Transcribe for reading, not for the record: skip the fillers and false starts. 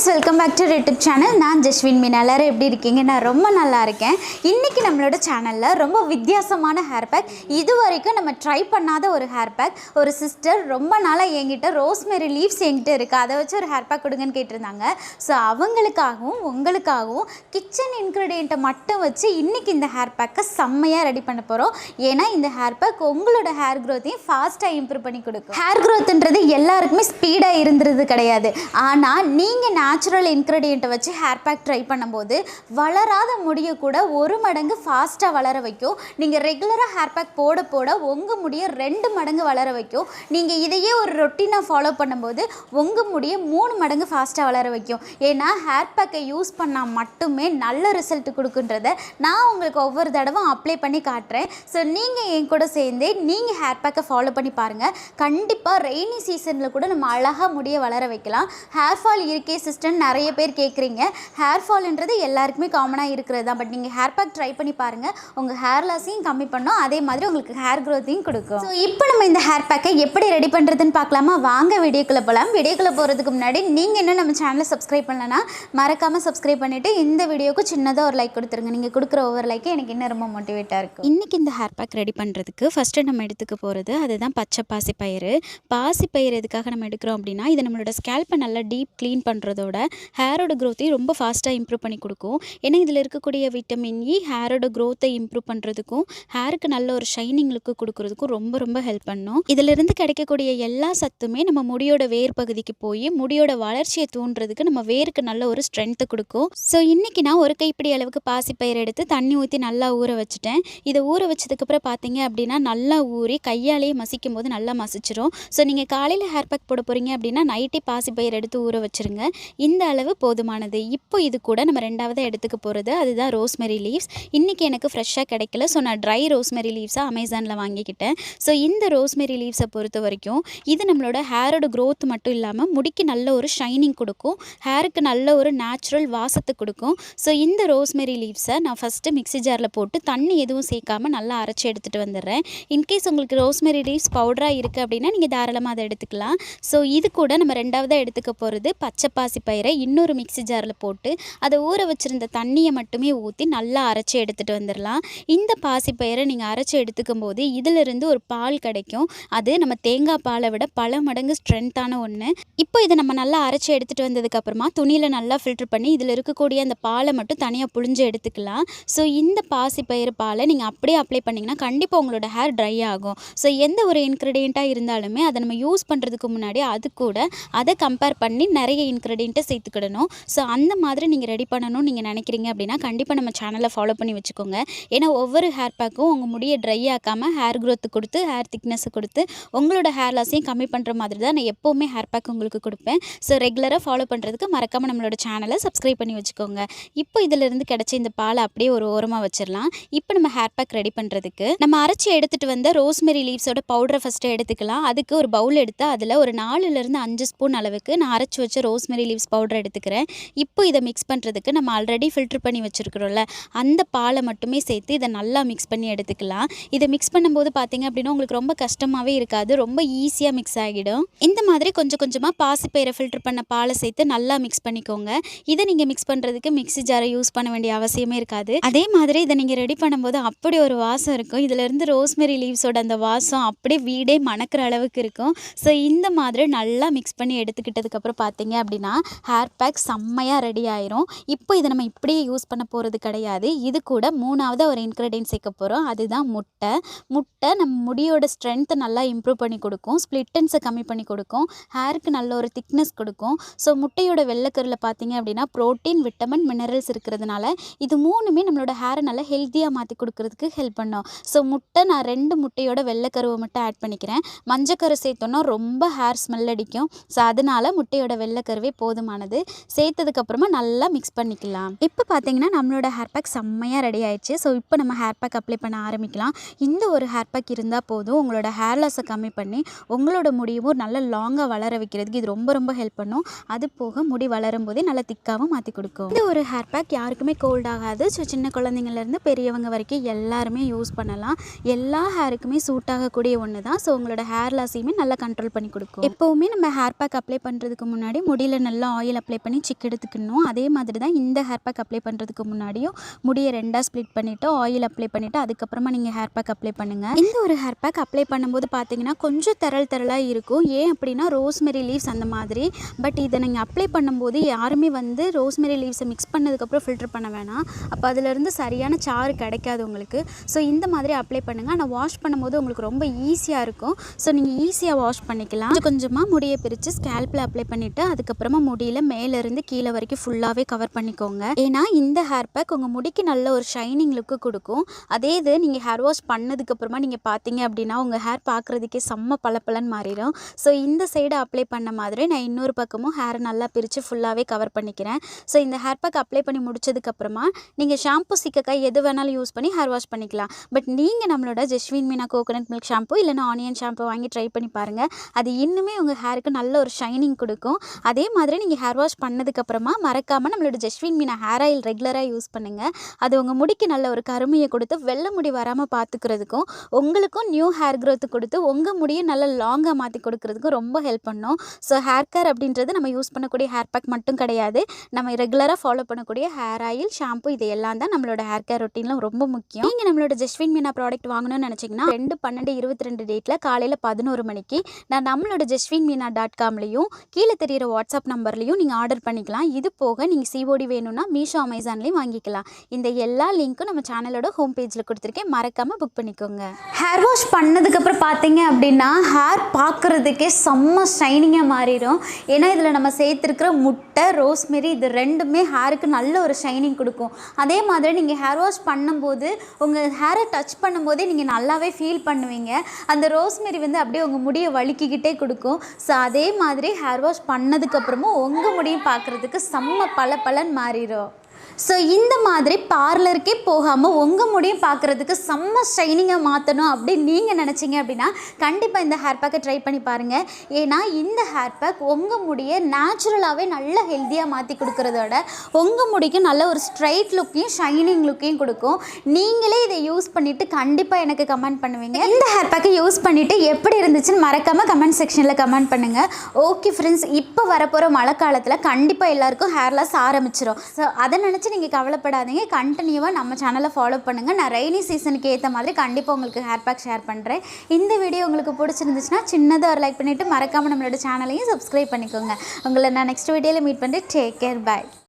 guys, welcome back to YouTube channel. நான் ஜஸ்வின் மீனா. எல்லாரும் எப்படி இருக்கீங்க? நான் ரொம்ப நல்லா இருக்கேன். இன்னைக்கு நம்மளோட சேனல்ல ரொம்ப வித்தியாசமான ஹேர் பேக், இதுவரைக்கும் நம்ம ட்ரை பண்ணாத ஒரு ஹேர் பேக். ஒரு சிஸ்டர் ரொம்ப நாளா என்கிட்ட ரோஸ்மெரி லீவ்ஸ் என்கிட்ட இருக்கு, அதை வச்சு ஒரு ஹேர் பேக் கொடுங்கன்னு கேட்டிருந்தாங்க. ஸோ அவங்களுக்காகவும் உங்களுக்காகவும் கிச்சன் இன்க்ரீடியண்ட்டை மட்டும் வச்சு இன்னைக்கு இந்த ஹேர் பேக்கை செம்மையாக ரெடி பண்ண போகிறோம். ஏன்னா இந்த ஹேர் பேக் உங்களோட ஹேர் க்ரோத்தையும் ஃபாஸ்ட்டாக இம்ப்ரூவ் பண்ணி கொடுக்கும். ஹேர் க்ரோத்துன்றது எல்லாருக்குமே ஸ்பீடாக இருந்துறது கிடையாது. ஆனால் நீங்கள் நேச்சுரல் இன்க்ரீடியண்ட்டை வச்சு ஹேர் பேக் ட்ரை பண்ணும்போது வளராத முடியை கூட ஒரு மடங்கு ஃபாஸ்ட்டாக வளர வைக்கும். நீங்கள் ரெகுலராக ஹேர் பேக் போட போட உங்கள் முடியை 2 மடங்கு வளர வைக்கும். நீங்கள் இதையே ஒரு ரொட்டீனாக ஃபாலோ பண்ணும்போது உங்கள் முடியை 3 மடங்கு ஃபாஸ்ட்டாக வளர வைக்கும். ஏன்னா ஹேர் பேக்கை யூஸ் பண்ணால் மட்டுமே நல்ல ரிசல்ட் கொடுக்குன்றத நான் உங்களுக்கு ஒவ்வொரு தடவை அப்ளை பண்ணி காட்டுறேன். ஸோ நீங்கள் என் கூட சேர்ந்து நீங்கள் ஹேர் பேக்கை ஃபாலோ பண்ணி பாருங்கள். கண்டிப்பாக ரெய்னி சீசனில் கூட நம்ம அழகாக முடியை வளர வைக்கலாம். ஹேர் ஃபால் இருக்கே சிஸ்டர் நிறைய பேர் கேட்குறீங்க. ஹேர் ஃபால்ன்றது எல்லாருக்குமே காமனாக இருக்கிறது தான். பட் நீங்கள் ஹேர் பேக் ட்ரை பண்ணி பாருங்கள், உங்கள் ஹேர் லாஸையும் கம்மி பண்ணும், அதே மாதிரி உங்களுக்கு ஹேர் க்ரோத்தையும் கொடுக்கும். ஸோ இப்போ நம்ம இந்த ஹேர் பேக்கை எப்படி ரெடி பண்ணுறதுன்னு பார்க்கலாமா? வாங்க வீடியோக்குள்ளே போகலாம். வீடியோக்குள்ளே போகிறதுக்கு முன்னாடி நீங்கள் இன்னும் நம்ம சேனலை சப்ஸ்கிரைப் பண்ணலன்னா மறக்காமல் சப்ஸ்கிரைப் பண்ணிவிட்டு இந்த வீடியோக்கு சின்னதாக ஒரு லைக் கொடுத்துருங்க. நீங்கள் கொடுக்குற ஒவ்வொரு லைக்கு எனக்கு இன்னும் ரொம்ப மோட்டிவேட்டாக இருக்கும். இன்றைக்கி இந்த ஹேர் பேக் ரெடி பண்ணுறதுக்கு ஃபஸ்ட்டு நம்ம எடுத்துக்க போகிறது அதுதான் பச்சை பாசிப்பயிறு. பாசிப்பயிறு எதுக்காக நம்ம எடுக்கிறோம் அப்படின்னா, இது நம்மளோட ஸ்கேல்ப்பை நல்லா டீப் க்ளீன் பண்ணுறதோட ஹேரோட க்ரோத்தையும் ரொம்ப ஃபாஸ்ட்டாக இம்ப்ரூவ் பண்ணி கொடுக்கும். ஏன்னா இதில் இருக்கக்கூடிய விட்டமின் இ ஹேரோட க்ரோத்தை இம்ப்ரூவ் பண்ணுறதுக்கும் ஹேருக்கு நல்ல ஒரு ஷைனிங் லுக்கு கொடுக்குறதுக்கும் ரொம்ப ரொம்ப ஹெல்ப் பண்ணும். இதிலிருந்து கிடைக்கக்கூடிய எல்லா சத்துமே நம்ம முடியோட வேர் பகுதிக்கு போய் முடியோட வளர்ச்சியை தூண்டுறதுக்கு நம்ம வேருக்கு நல்ல ஒரு ஸ்ட்ரென்த்தை கொடுக்கும். ஸோ இன்றைக்கி நான் ஒரு கைப்பிடி அளவுக்கு பாசிப்பயிறு எடுத்து தண்ணி ஊற்றி நல்லா ஊற வச்சுட்டேன். இதை ஊற வச்சதுக்கப்புறம் பார்த்தீங்க அப்படின்னா நல்லா ஊறி கையாலேயே மசிக்கும் போது நல்லா மசிச்சிரும். ஸோ நீங்கள் காலையில் ஹேர் பேக் போட போகிறீங்க அப்படின்னா நைட்டே பாசிப்பயிறு எடுத்து ஊற வச்சுருங்க. இந்த அளவு போதுமானது. இப்போ இது கூட நம்ம ரெண்டாவதாக எடுத்துக்க போகிறது அதுதான் ரோஸ்மெரி லீவ்ஸ். இன்றைக்கி எனக்கு ஃப்ரெஷ்ஷாக கிடைக்கல, ஸோ நான் ட்ரை ரோஸ்மெரி லீவ்ஸாக அமேசானில் வாங்கிக்கிட்டேன். ஸோ இந்த ரோஸ்மெரி லீவ்ஸை பொறுத்த வரைக்கும் இது நம்மளோட ஹேரோட க்ரோத் மட்டும் இல்லாமல் முடிக்கு நல்ல ஒரு ஷைனிங் கொடுக்கும், ஹேருக்கு நல்ல ஒரு நேச்சுரல் வாசத்தை கொடுக்கும். ஸோ இந்த ரோஸ்மெரி லீவ்ஸை நான் ஃபஸ்ட்டு மிக்ஸி ஜாரில் போட்டு தண்ணி எதுவும் சேர்க்காமல் நல்லா அரைச்சி எடுத்துகிட்டு வந்துடுறேன். இன்கேஸ் உங்களுக்கு ரோஸ்மெரி லீவ்ஸ் பவுடராக இருக்குது அப்படின்னா நீங்கள் தாராளமாக அதை எடுத்துக்கலாம். ஸோ இது கூட நம்ம ரெண்டாவதாக எடுத்துக்க போகிறது பச்சை பாசி பயிரை இன்னொரு மிக்ஸி ஜாரில் போட்டு அதை ஊற வச்சுருந்த தண்ணியை மட்டுமே ஊற்றி நல்லா அரைச்சி எடுத்துகிட்டு வந்துடலாம். இந்த பாசிப்பயிரை நீங்கள் அரைச்சி எடுத்துக்கும் போது இதிலிருந்து ஒரு பால் கிடைக்கும். அது நம்ம தேங்காய் பாலை விட பல மடங்கு ஸ்ட்ரென்த்தான ஒன்று. இப்போ இதை நம்ம நல்லா அரைச்சி எடுத்துகிட்டு வந்ததுக்கப்புறமா துணியில் நல்லா ஃபில்டர் பண்ணி இதில் இருக்கக்கூடிய அந்த பாலை மட்டும் தனியாக புழிஞ்சு எடுத்துக்கலாம். ஸோ இந்த பாசிப்பயிறு பாலை நீங்கள் அப்படியே அப்ளை பண்ணிங்கன்னா கண்டிப்பாக உங்களோட ஹேர் ட்ரை ஆகும். ஸோ எந்த ஒரு இன்க்ரீடியண்ட்டாக இருந்தாலுமே அதை நம்ம யூஸ் பண்ணுறதுக்கு முன்னாடி அது கூட அதை கம்பேர் பண்ணி நிறைய இன்க்ரீடியண்ட்டை சேர்த்துக்கிடணும். ஸோ அந்த மாதிரி நீங்கள் ரெடி பண்ணணும்னு நீங்கள் நினைக்கிறீங்க அப்படின்னா கண்டிப்பாக நம்ம சேனலை ஃபாலோ பண்ணி வச்சுக்கோங்க. ஏன்னா ஒவ்வொரு ஹேர் பேக்கும் உங்கள் முடியை ட்ரை ஆக்காமல் ஹேர் க்ரோத்து கொடுத்து ஹேர் திக்னஸ் கொடுத்து உங்களோட ஹேர் லாஸையும் கம்மி பண்ணுற மாதிரி தான் நான் எப்போவுமே ஹேர் பேக் உங்களுக்கு கொடுப்பேன். ஸோ ரெகுலராக ஃபாலோ பண்ணுறதுக்கு மறக்காமல் நம்மளோட சேனலை சப்ஸ்கிரைப் பண்ணி வச்சுக்கோங்க. இப்போ இதிலிருந்து கிடச்ச இந்த பாலை அப்படியே ஒரு ஓரமாக வச்சிடலாம். இப்போ நம்ம ஹேர் பேக் ரெடி பண்ணுறதுக்கு நம்ம அரைச்சி எடுத்துகிட்டு வந்த ரோஸ்மெரி லீவ்ஸோட பவுடரை ஃபஸ்ட்டு எடுத்துக்கலாம். அதுக்கு ஒரு பவுல் எடுத்து அதில் ஒரு 4லேருந்து 5 ஸ்பூன் அளவுக்கு நான் அரைச்சி வச்ச ரோஸ்மெரி லீவ்ஸ் பவுடர் எடுத்துக்கிறேன். இப்போ இதை மிக்ஸ் பண்ணுறதுக்கு நம்ம ஆல்ரெடி ஃபில்டர் பண்ணி வச்சுருக்கிறோம்ல அந்த பாலை மட்டுமே சேர்த்து இதை நல்லா மிக்ஸ் பண்ணி எடுத்துக்கலாம். இதை மிக்ஸ் பண்ணும்போது பார்த்தீங்க அப்படின்னா உங்களுக்கு ரொம்ப கஷ்டமாகவே இருக்காது, ரொம்ப ஈஸியாக மிக்ஸ் ஆகிடும். இந்த மாதிரி கொஞ்சம் கொஞ்சமாக பாசிப்பயிரை ஃபில்டர் பண்ண பாலை சேர்த்து நல்லா மிக்ஸ் பண்ணிக்கோங்க. இதை நீங்கள் மிக்ஸ் பண்ணுறதுக்கு மிக்ஸி ஜாரை யூஸ் பண்ண வேண்டிய அவசியமே இருக்காது. அதே மாதிரி இதை நீங்கள் ரெடி பண்ணும்போது அப்படி ஒரு வாசம் இருக்கும். இதிலேருந்து ரோஸ்மெரி லீவ்ஸோட அந்த வாசம் அப்படியே வீடே மணக்கிற அளவுக்கு இருக்கும். ஸோ இந்த மாதிரி நல்லா மிக்ஸ் பண்ணி எடுத்துக்கிட்டதுக்கப்புறம் பார்த்தீங்க அப்படின்னா ஹேர் பேக் செம்மையாக ரெடி ஆயிரும். இப்போ இதை நம்ம இப்படியே யூஸ் பண்ண போகிறது கிடையாது. இது கூட 3வது ஒரு இன்க்ரீடியன்ட் சேர்க்க போகிறோம், அதுதான் முட்டை. முட்டை நம்ம முடியோட ஸ்ட்ரென்த்தை நல்லா இம்ப்ரூவ் பண்ணி கொடுக்கும், ஸ்ப்ளிட்டன்ஸை கம்மி பண்ணி கொடுக்கும், ஹேருக்கு நல்ல ஒரு திக்னஸ் கொடுக்கும். ஸோ முட்டையோட வெள்ளைக்கருவில் பார்த்தீங்க அப்படின்னா ப்ரோட்டீன், விட்டமின், மினரல்ஸ் இருக்கிறதுனால இது 3மே நம்மளோட ஹேரை நல்லா ஹெல்த்தியாக மாற்றி கொடுக்கறதுக்கு ஹெல்ப் பண்ணும். ஸோ முட்டை நான் 2 முட்டையோட வெள்ளைக்கருவை மட்டும் ஆட் பண்ணிக்கிறேன். மஞ்சக்கரு சேர்த்தோன்னா ரொம்ப ஹேர் ஸ்மெல் அடிக்கும். ஸோ அதனால் முட்டையோட வெள்ளைக்கருவே போதுமானது. சேர்த்ததுக்கப்புறமா நல்லா மிக்ஸ் பண்ணிக்கலாம். இப்போ பார்த்தீங்கன்னா நம்மளோட ஹேர் பேக் செம்மையாக ரெடி ஆயிடுச்சு. ஸோ இப்போ நம்ம ஹேர் பேக் அப்ளை பண்ண ஆரம்பிக்கலாம். இந்த ஒரு ஹேர் பேக் இருந்தால் போதும் உங்களோட ஹேர் லாஸை கம்மி பண்ணி உங்களோட முடியும் நல்ல லாங்காக வளர வைக்கிறதுக்கு இது ரொம்ப ரொம்ப ஹெல்ப் பண்ணும். அது போக முடி வளரும் போதே நல்லா திக்காகவும் மாற்றி கொடுக்கும். இந்த ஒரு ஹேர் பேக் யாருக்குமே கோல்ட் ஆகாது. ஸோ சின்ன குழந்தைங்கள்லேருந்து பெரியவங்க வரைக்கும் எல்லாருமே யூஸ் பண்ணலாம். எல்லா ஹேருக்குமே சூட் ஆகக்கூடிய ஒன்று தான். ஸோ உங்களோட ஹேர் லாஸையுமே நல்லா கண்ட்ரோல் பண்ணி கொடுக்கும். எப்போவுமே நம்ம ஹேர் பேக் அப்ளை பண்ணுறதுக்கு முன்னாடி முடியில் நல்லா ஆயில் அப்ளை பண்ணி சிக் எடுத்துக்கணும். அதே மாதிரி தான் இந்த ஹேர் பேக் அப்ளை பண்ணுறதுக்கு முன்னாடியும் முடியை 2ஆக ஸ்ப்ளிட் பண்ணிவிட்டு ஆயில் அப்ளை பண்ணிவிட்டு அதுக்கப்புறமா நீங்கள் ஹேர் பேக் அப்ளை பண்ணுங்கள். இந்த ஒரு ஹேர் பேக் அப்ளை பண்ணும்போது பார்த்தீங்கன்னா கொஞ்சம் திரளாக இருக்கும். ஏன் அப்படின்னா ரோஸ்மெரி லீவ்ஸ் அந்த மாதிரி. பட் இதை நீங்கள் அப்ளை பண்ணும்போது யாருமே வந்து ரோஸ்மெரி லீவ்ஸை மிக்ஸ் பண்ணதுக்கப்புறம் ஃபில்டர் பண்ண வேணாம். அப்போ அதிலிருந்து சரியான சாறு கிடைக்காது உங்களுக்கு. ஸோ இந்த மாதிரி அப்ளை பண்ணுங்கள். ஆனால் வாஷ் பண்ணும்போது உங்களுக்கு ரொம்ப ஈஸியாக இருக்கும். ஸோ நீங்கள் ஈஸியாக வாஷ் பண்ணிக்கலாம். கொஞ்சமாக முடியை பிரித்து ஸ்கேல்பில் அப்ளை பண்ணிவிட்டு அதுக்கப்புறமா முடியில் மேலேருந்து கீழே வரைக்கும் ஃபுல்லாகவே கவர் பண்ணிக்கோங்க. ஏன்னா இந்த ஹேர் பேக் உங்கள் முடிக்கு நல்ல ஒரு ஷைனிங் லுக்கு கொடுக்கும். அதே இது நீங்கள் ஹேர் வாஷ் பண்ணதுக்கப்புறமா நீங்கள் பார்த்தீங்க அப்படின்னா உங்கள் ஹேர் பார்க்குறதுக்கே செம்ம பளபளன்னு மாறிடும். ஸோ இந்த சைடு அப்ளை பண்ண மாதிரி நான் இன்னொரு பக்கமும் ஹேரை நல்லா பிரித்து ஃபுல்லாகவே கவர் பண்ணிக்கிறேன். ஸோ இந்த ஹேர் பேக் அப்ளை பண்ணி முடிச்சதுக்கப்புறமா நீங்கள் ஷாம்பு சிக்கக்காய் எது வேணாலும் யூஸ் பண்ணி ஹேர் வாஷ் பண்ணிக்கலாம். பட் நீங்கள் நம்மளோட Jaswin Meena coconut milk shampoo இல்லைனா ஆனியன் ஷாம்பு வாங்கி ட்ரை பண்ணி பாருங்கள். அது இன்னுமே உங்கள் ஹேருக்கு நல்ல ஒரு ஷைனிங் கொடுக்கும். அதே மாதிரி நீங்கள் ஹேர் வாஷ் பண்ணதுக்கப்புறமா மறக்காமல் நம்மளோட ஜஸ்வின் மீனா ஹேர் ஆயில் ரெகுலராக யூஸ் பண்ணுங்கள். அது உங்கள் முடிக்கு நல்ல ஒரு கருமையை கொடுத்து வெள்ளை முடி வராமல் பார்த்துக்கிறதுக்கும் உங்களுக்கும் நியூ ஹேர் க்ரோத்து கொடுத்து உங்கள் முடியை நல்லா லாங்காக மாற்றி கொடுக்கறதுக்கும் ரொம்ப ஹெல்ப் பண்ணும். ஸோ ஹேர் கேர் அப்படின்றது நம்ம யூஸ் பண்ணக்கூடிய ஹேர் பேக் மட்டும் கிடையாது. நம்ம ரெகுலராக ஃபாலோ பண்ணக்கூடிய ஹேர் ஆயில் ஷாம்பு இது எல்லாம் தான் நம்மளோட ஹேர் கேர் ரொட்டீனில் ரொம்ப முக்கியம். நீங்கள் நம்மளோட ஜஸ்வின் மீனா ப்ராடக்ட் வாங்கணும்னு நினச்சிங்கன்னா 2/12/22 டேட்டில் காலையில் 11 மணிக்கு நான் நம்மளோட jasvinmeena.comலையும் கீழே தெரிகிற வாட்ஸ்அப் நம்பர்லையும் நீங்கள் ஆர்டர் பண்ணிக்கலாம். இது போக நீங்கள் சிஓடி வேணும்னா மீஷோ அமேசான்லேயும் வாங்கிக்கலாம். இந்த எல்லா லிங்க்கும் நம்ம சேனலோட ஹோம் பேஜில் கொடுத்துருக்கேன். மறக்காமல் புக் பண்ணிக்கோங்க. ஹேர் வாஷ் பண்ணதுக்கப்புறம் பார்த்தீங்க அப்படின்னா ஹேர் பார்க்குறதுக்கே செம்ம ஷைனிங்காக மாறிடும். ஏன்னா இதில் நம்ம சேர்த்துருக்கிற முட்டை ரோஸ்மெரி இது ரெண்டுமே ஹேருக்கு நல்ல ஒரு ஷைனிங் கொடுக்கும். அதே மாதிரி நீங்கள் ஹேர் வாஷ் பண்ணும்போது உங்கள் ஹேரை டச் பண்ணும்போதே நீங்கள் நல்லாவே ஃபீல் பண்ணுவீங்க. அந்த ரோஸ்மெரி வந்து அப்படியே உங்கள் முடியை வலிக்கிக்கிட்டே கொடுக்கும். ஸோ அதே மாதிரி ஹேர் வாஷ் பண்ணதுக்கப்புறமும் உங்கள் முடியும் பார்க்குறதுக்கு செம்ம பளபளன்னு மாறிடும். ஸோ இந்த மாதிரி பார்லருக்கே போகாமல் உங்கள் முடியும் பார்க்குறதுக்கு செம்ம ஷைனிங்காக மாற்றணும் அப்படின்னு நீங்கள் நினச்சிங்க அப்படின்னா கண்டிப்பாக இந்த ஹேர் பேக்கை ட்ரை பண்ணி பாருங்கள். ஏன்னா இந்த ஹேர் பேக் உங்கள் முடியை நேச்சுரலாகவே நல்ல ஹெல்த்தியாக மாற்றி கொடுக்குறதோட உங்கள் முடிக்கு நல்ல ஒரு ஸ்ட்ரைட் லுக்கையும் ஷைனிங் லுக்கையும் கொடுக்கும். நீங்களே இதை யூஸ் பண்ணிவிட்டு கண்டிப்பாக எனக்கு கமெண்ட் பண்ணுவீங்க. இந்த ஹேர் பேக்கை யூஸ் பண்ணிவிட்டு எப்படி இருந்துச்சுன்னு மறக்காமல் கமெண்ட் செக்ஷனில் கமெண்ட் பண்ணுங்கள். ஓகே ஃப்ரெண்ட்ஸ், இப்போ வரப்போகிற மழை காலத்தில் கண்டிப்பாக எல்லாருக்கும் ஹேர் லாஸ் ஆரம்பிச்சிடும். ஸோ அதை நினச்சி நீங்கள் கவலைப்படாதீங்க. கண்டினியூவாக நம்ம சேனலை ஃபாலோ பண்ணுங்கள். நான் ரெய்னி சீசனுக்கு ஏற்ற மாதிரி கண்டிப்பாக உங்களுக்கு ஹேர் பேக் ஷேர் பண்ணுறேன். இந்த வீடியோ உங்களுக்கு பிடிச்சிருந்துச்சுன்னா சின்னதாக ஒரு லைக் பண்ணிவிட்டு மறக்காமல் நம்மளோட சேனலையும் சப்ஸ்கிரைப் பண்ணிக்கோங்க. உங்களை நான் நெக்ஸ்ட் வீடியோவில் மீட் பண்ணுறேன். டேக் கேர், பாய்.